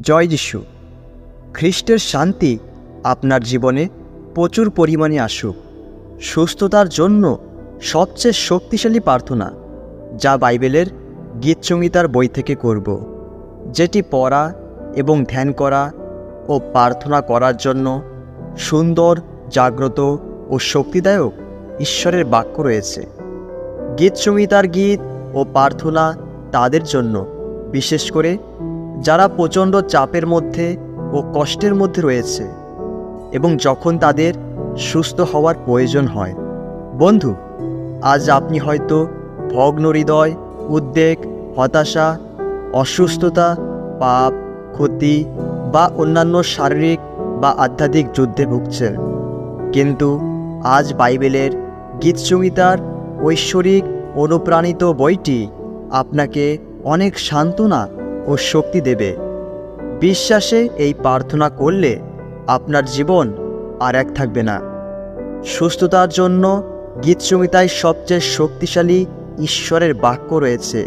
জয় যিশু। খ্রিস্টের শান্তি আপনার জীবনে প্রচুর পরিমাণে আসুক। সুস্থতার জন্য সবচেয়ে শক্তিশালী প্রার্থনা যা বাইবেলের গীতসংহিতার বই থেকে করব, যেটি পড়া এবং ধ্যান করা ও প্রার্থনা করার জন্য সুন্দর, জাগ্রত ও শক্তিদায়ক ঈশ্বরের বাক্য রয়েছে। গীতসংহিতার গীত ও প্রার্থনা তাদের জন্য, বিশেষ করে যারা প্রচণ্ড চাপের মধ্যে ও কষ্টের মধ্যে রয়েছে এবং যখন তাদের সুস্থ হওয়ার প্রয়োজন হয়। বন্ধু, আজ আপনি হয়তো ভগ্ন হৃদয়, উদ্বেগ, হতাশা, অসুস্থতা, পাপ, ক্ষতি বা অন্যান্য শারীরিক বা আধ্যাত্মিক যুদ্ধে ভুগছেন। কিন্তু আজ বাইবেলের গীতসংহিতার ঐশ্বরিক অনুপ্রাণিত বইটি আপনাকে অনেক সান্ত্বনা ও শক্তি দেবে। বিশ্বাসে এই প্রার্থনা করলে আপনার জীবন আর এক থাকবে না। সুস্থতার জন্য গীতসংহিতায় সবচেয়ে শক্তিশালী ঈশ্বরের বাক্য রয়েছে।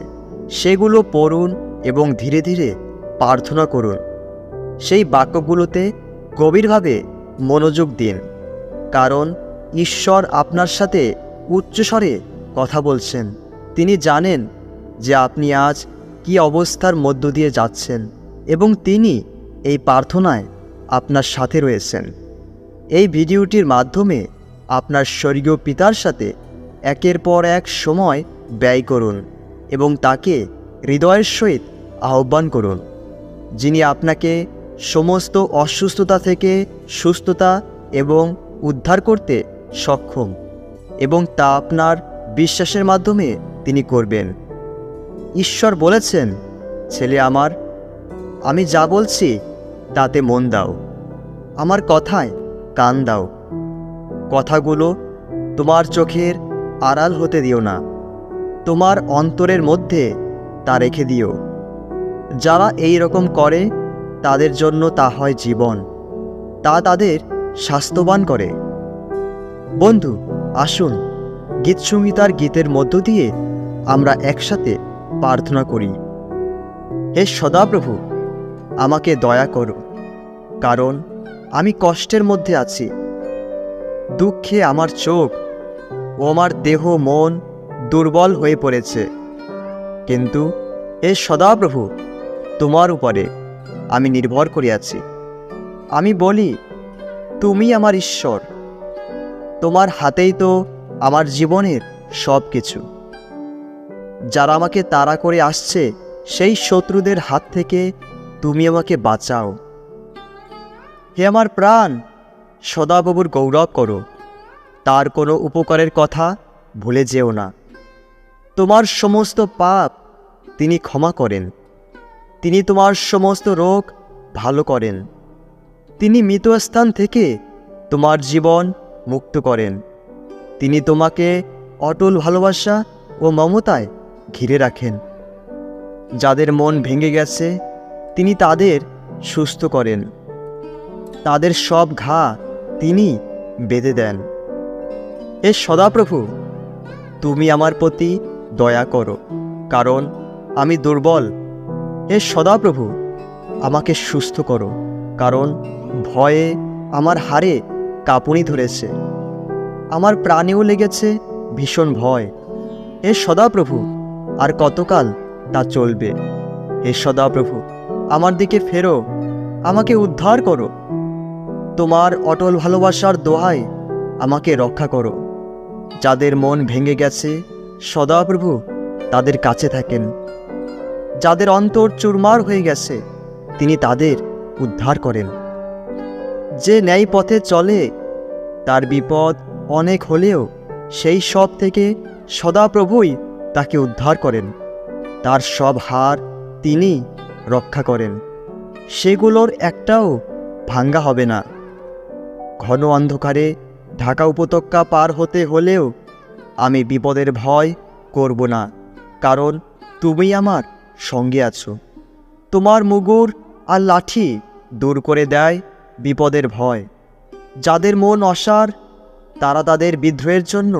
সেগুলো পড়ুন এবং ধীরে ধীরে প্রার্থনা করুন। সেই বাক্যগুলোতে গভীরভাবে মনোযোগ দিন, কারণ ঈশ্বর আপনার সাথে উচ্চস্বরে কথা বলছেন। তিনি জানেন যে আপনি আজ কী অবস্থার মধ্য দিয়ে যাচ্ছেন এবং তিনি এই প্রার্থনায় আপনার সাথে রয়েছেন। এই ভিডিওটির মাধ্যমে আপনার স্বর্গীয় পিতার সাথে একের পর এক সময় ব্যয় করুন এবং তাকে হৃদয়ের সহিত আহ্বান করুন, যিনি আপনাকে সমস্ত অসুস্থতা থেকে সুস্থতা এবং উদ্ধার করতে সক্ষম, এবং তা আপনার বিশ্বাসের মাধ্যমে তিনি করবেন। ঈশ্বর বলেছেন, ছেলে আমার, আমি যা বলছি তাতে মন দাও, আমার কথায় কান দাও। কথাগুলো তোমার চোখের আড়াল হতে দিও না, তোমার অন্তরের মধ্যে তা রেখে দিও। যারা এই রকম করে তাদের জন্য তা হয় জীবন, তা তাদের স্বাস্থ্যবান করে। বন্ধু, আসুন গীতসংহিতার গীতের মধ্য দিয়ে আমরা একসাথে প্রার্থনা করি। হে সদাপ্রভু, আমাকে দয়া করো, কারণ আমি কষ্টের মধ্যে আছি। দুঃখে আমার চোখ ও আমার দেহ মন দুর্বল হয়ে পড়েছে। কিন্তু হে সদাপ্রভু, তোমার উপরে আমি নির্ভর করে আছি। আমি বলি, তুমি আমার ঈশ্বর। তোমার হাতেই তো আমার জীবনের সব কিছু। যারা আমাকে তাড়া করে আসছে সেই শত্রুদের হাত থেকে তুমি আমাকে বাঁচাও। হে আমার প্রাণ, সদাপ্রভুর গৌরব করো, তার কোনো উপকারের কথা ভুলে যেও না। তোমার সমস্ত পাপ তিনি ক্ষমা করেন, তিনি তোমার সমস্ত রোগ ভালো করেন, তিনি মৃতস্থান থেকে তোমার জীবন মুক্ত করেন। তিনি তোমাকে অটল ভালোবাসা ও মমতায় ঘিরে রাখেন। যাদের মন ভেঙে গেছে তিনি তাদের সুস্থ করেন, তাদের সব ঘা তিনি বেঁধে দেন। হে সদাপ্রভু, তুমি আমার প্রতি দয়া করো, কারণ আমি দুর্বল। হে সদাপ্রভু, আমাকে সুস্থ করো, কারণ ভয়ে আমার হাড়ে কাঁপুনি ধরেছে, আমার প্রাণেও লেগেছে ভীষণ ভয়। হে সদাপ্রভু, আর কতকাল তা চলবে? হে সদাপ্রভু, আমার দিকে ফেরো, আমাকে উদ্ধার করো। তোমার অটল ভালোবাসার দোহাই আমাকে রক্ষা করো। যাদের মন ভেঙে গেছে সদাপ্রভু তাদের কাছে থাকেন। যাদের অন্তর চুরমার হয়ে গেছে তিনি তাদের উদ্ধার করেন। যে ন্যায় পথে চলে তার বিপদ অনেক হলেও সেই সব থেকে সদাপ্রভুই তাকে উদ্ধার করেন। তার সব হার তিনি রক্ষা করেন, সেগুলোর একটাও ভাঙ্গা হবে না। ঘন অন্ধকারে ঢাকা উপত্যকা পার হতে হলেও আমি বিপদের ভয় করব না, কারণ তুমি আমার সঙ্গে আছো। তোমার মুগুর আর লাঠি দূর করে দেয় বিপদের ভয়। যাদের মন অসার তারা তাদের বিদ্রোহের জন্য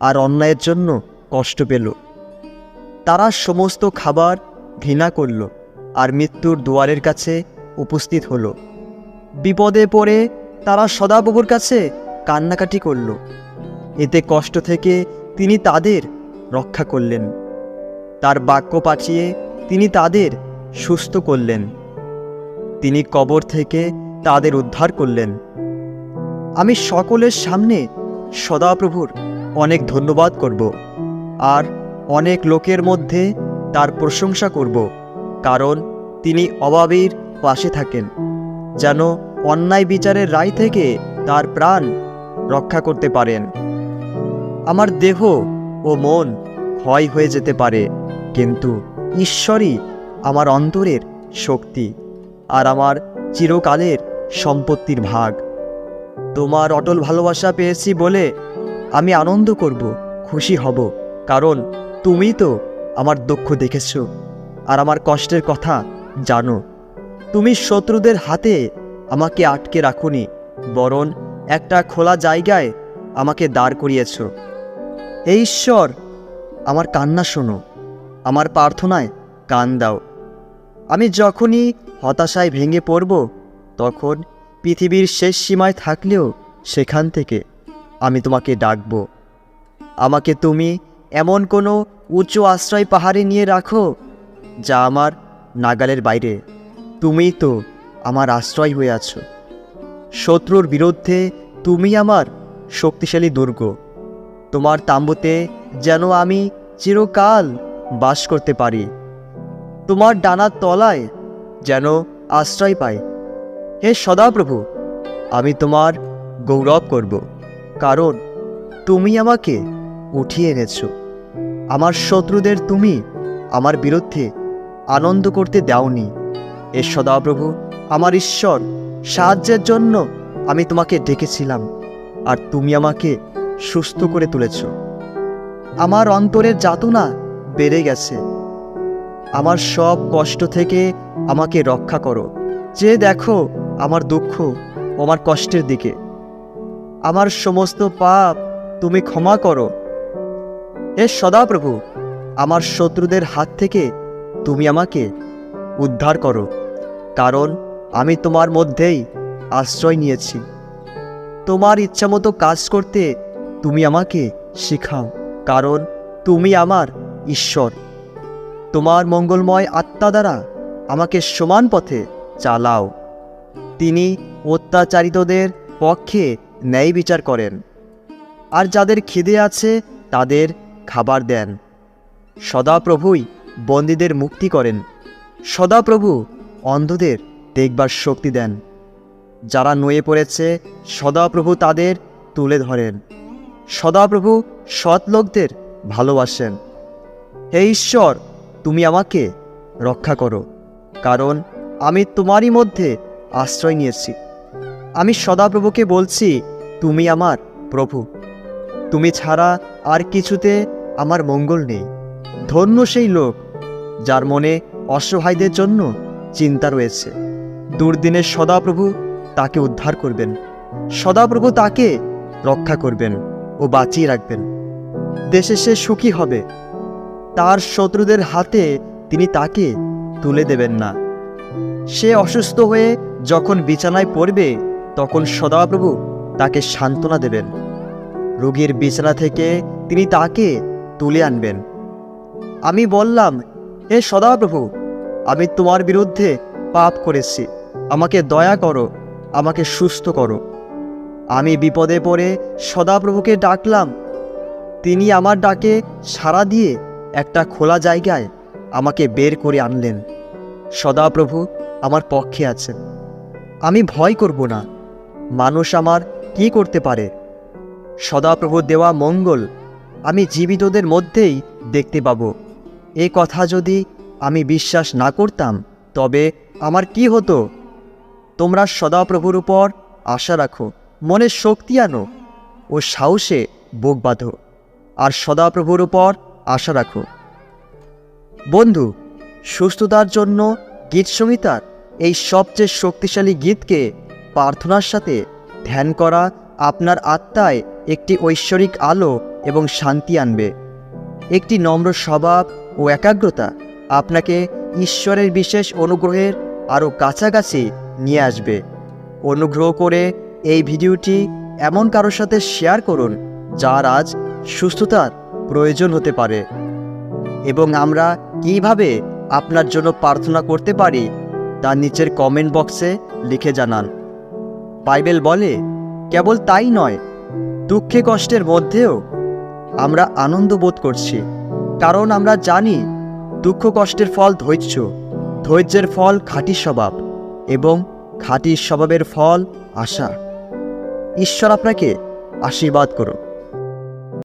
আর অন্যায়ের জন্য কষ্ট পেল। তারা সমস্ত খাবার ঘৃণা করল আর মৃত্যুর দুয়ারের কাছে উপস্থিত হলো। বিপদে পড়ে তারা সদাপ্রভুর কাছে কান্নাকাটি করল। এতে কষ্ট থেকে তিনি তাদের রক্ষা করলেন। তার বাক্য পাঠিয়ে তিনি তাদের সুস্থ করলেন। তিনি কবর থেকে তাদের উদ্ধার করলেন। আমি সকলের সামনে সদাপ্রভুর অনেক ধন্যবাদ করব আর অনেক লোকের মধ্যে তার প্রশংসা করব, কারণ তিনি অভাবীর পাশে থাকেন, যেন অন্যায় বিচারের রায় থেকে তার প্রাণ রক্ষা করতে পারেন। আমার দেহ ও মন ক্ষয় হয়ে যেতে পারে, কিন্তু ঈশ্বরই আমার অন্তরের শক্তি আর আমার চিরকালের সম্পত্তির ভাগ। তোমার অটল ভালোবাসা পেয়েছি বলে আমি আনন্দ করব, খুশি হব, কারণ তুমি তো আমার দুঃখ দেখেছ আর আমার কষ্টের কথা জানো। তুমি শত্রুদের হাতে আমাকে আটকে রাখোনি, বরং একটা খোলা জায়গায় আমাকে দাঁড় করিয়েছ। হে ঈশ্বর, আমার কান্না শোনো, আমার প্রার্থনায় কান দাও। আমি যখনই হতাশায় ভেঙে পড়ব, তখন পৃথিবীর শেষ সীমায় থাকলেও সেখান থেকে আমি তোমাকে ডাকব। আমাকে তুমি এমন কোনো উঁচু আশ্রয় পাহাড়ে নিয়ে রাখো যা আমার নাগালের বাইরে। তুমিই তো আমার আশ্রয় হয়ে আছো। শত্রুর বিরুদ্ধে তুমি আমার শক্তিশালী দুর্গ। তোমার তাঁবুতে যেন আমি চিরকাল বাস করতে পারি। তোমার ডানার তলায় যেন আশ্রয় পাই। হে সদাপ্রভু, আমি তোমার গৌরব করব, কারণ তুমি আমাকে উঠিয়ে এনেছ। আমার শত্রুদের তুমি আমার বিরুদ্ধে আনন্দ করতে দাওনি। হে সদাপ্রভু, আমার ঈশ্বর, সাহায্যের জন্য আমি তোমাকে ডেকেছিলাম আর তুমি আমাকে সুস্থ করে তুলেছ। আমার অন্তরের যাতনা বেড়ে গেছে। আমার সব কষ্ট থেকে আমাকে রক্ষা করো। যে দেখো আমার দুঃখ ও আমার কষ্টের দিকে। আমার সমস্ত পাপ তুমি ক্ষমা করো। হে সদাপ্রভু, আমার শত্রুদের হাত থেকে তুমি আমাকে উদ্ধার করো, কারণ আমি তোমার মধ্যেই আশ্রয় নিয়েছি। তোমার ইচ্ছামতো কাজ করতে তুমি আমাকে শেখাও, কারণ তুমি আমার ঈশ্বর। তোমার মঙ্গলময় আত্মা দ্বারা আমাকে সমান পথে চালাও। তিনি অত্যাচারিতদের পক্ষে ন্যায় বিচার করেন আর যাদের খিদে আছে তাদের খাবার দেন। সদাপ্রভুই বন্দীদের মুক্তি করেন। সদাপ্রভু অন্ধদের দেখবার শক্তি দেন। যারা নুয়ে পড়েছে সদাপ্রভু তাদের তুলে ধরেন। সদাপ্রভু সৎ লোকদের ভালোবাসেন। হে ঈশ্বর, তুমি আমাকে রক্ষা করো, কারণ আমি তোমারই মধ্যে আশ্রয় নিয়েছি। আমি সদাপ্রভুকে বলছি, তুমি আমার প্রভু। তুমি ছাড়া আর কিছুতে আমার মঙ্গল নেই। ধন্য সেই লোক যার মনে অসহায়দের জন্য চিন্তা রয়েছে। দুর্দিনে সদাপ্রভু তাকে উদ্ধার করবেন। সদাপ্রভু তাকে রক্ষা করবেন ও বাঁচিয়ে রাখবেন। দেশে সে সুখী হবে। তার শত্রুদের হাতে তিনি তাকে তুলে দেবেন না। সে অসুস্থ হয়ে যখন বিছানায় পড়বে, তখন সদাপ্রভু তাকে সান্ত্বনা দেবেন। রোগীর বিছানা থেকে তিনি তাকে তুলে আনবেন। আমি বললাম, হে সদাপ্রভু, আমি তোমার বিরুদ্ধে পাপ করেছি, আমাকে দয়া করো, আমাকে সুস্থ করো। আমি বিপদে পড়ে সদাপ্রভুকে ডাকলাম। তিনি আমার ডাকে সাড়া দিয়ে একটা খোলা জায়গায় আমাকে বের করে আনলেন। সদাপ্রভু আমার পক্ষে আছেন। আমি ভয় করব না। মানুষ আমার কি করতে পারে? সদাপ্রভু দেওয়া মঙ্গল আমি জীবিতদের মধ্যেই দেখতে পাব। এ কথা যদি আমি বিশ্বাস না করতাম, তবে আমার কি হতো? তোমরা সদাপ্রভুর উপর আশা রাখো, মনে শক্তি আনো ও সাহসে বুক বাঁধো, আর সদাপ্রভুর উপর আশা রাখো। বন্ধু, সুস্থতার জন্য গীত সংহিতার এই সবচেয়ে শক্তিশালী গীতকে প্রার্থনার সাথে ধ্যান করা আপনার আত্মায় একটি ঐশ্বরিক আলো এবং শান্তি আনবে। একটি নম্র স্বভাব ও একাগ্রতা আপনাকে ঈশ্বরের বিশেষ অনুগ্রহের আরও কাছাকাছি নিয়ে আসবে। অনুগ্রহ করে এই ভিডিওটি এমন কারোর সাথে শেয়ার করুন যার আজ সুস্থতার প্রয়োজন হতে পারে, এবং আমরা কিভাবে আপনার জন্য প্রার্থনা করতে পারি তা নিচের কমেন্ট বক্সে লিখে জানান। বাইবেল বলে, কেবল তাই নয়, দুঃখে কষ্টের মধ্যেও আমরা আনন্দ বোধ করছি, কারণ আমরা জানি দুঃখ কষ্টের ফল ধৈর্য, ধৈর্যের ফল খাঁটি স্বভাব, এবং খাঁটি স্বভাবের ফল আশা। ঈশ্বর আপনাকে আশীর্বাদ করুন।